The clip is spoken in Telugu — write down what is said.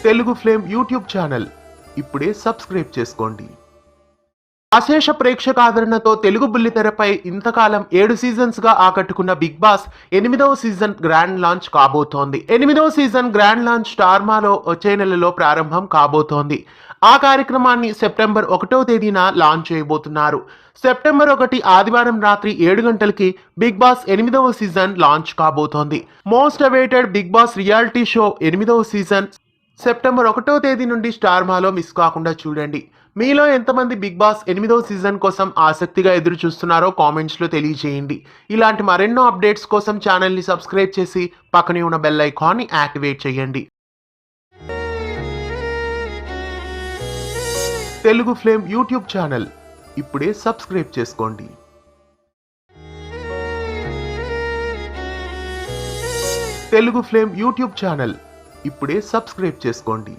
తెలుగు ఫ్లేమ్ యూట్యూబ్ ఛానల్ ఇప్పుడే సబ్స్క్రైబ్ చేసుకోండి. అశేష ప్రేక్షక ఆదరణతో తెలుగు బుల్లితెరపై ఇంతకాలం 7 సీజన్స్ గా ఆకట్టుకున్న బిగ్ బాస్ 8వ సీజన్ గ్రాండ్ లాంచ్ కాబోతోంది. 8వ సీజన్ గ్రాండ్ లాంచ్ స్టార్మాలో వచ్చే నెలలో ప్రారంభం కాబోతోంది. ఆ కార్యక్రమాన్ని సెప్టెంబర్ 1వ తేదీన లాంచ్ చేయబోతున్నారు. సెప్టెంబర్ 1 ఆదివారం రాత్రి 7 గంటలకి బిగ్ బాస్ 8వ సీజన్ లాంచ్ కాబోతోంది. Most awaited Bigg Boss reality show 8వ సీజన్ సెప్టెంబర్ 1వ తేదీ నుండి స్టార్మాలో మిస్ కాకుండా చూడండి. మీలో ఎంతమంది బిగ్ బాస్ 8వ సీజన్ కోసం ఆసక్తిగా ఎదురు చూస్తున్నారో కామెంట్స్లో తెలియజేయండి. ఇలాంటి మరెన్నో అప్డేట్స్ కోసం ఛానల్ని సబ్స్క్రైబ్ చేసి పక్కనే ఉన్న బెల్ ఐకాన్ని యాక్టివేట్ చేయండి. తెలుగు ఫ్లేమ్ యూట్యూబ్ ఛానల్ ఇప్పుడే సబ్స్క్రైబ్ చేసుకోండి. తెలుగు ఫ్లేమ్ యూట్యూబ్ ఛానల్ ఇప్పుడే సబ్స్క్రైబ్ చేసుకోండి.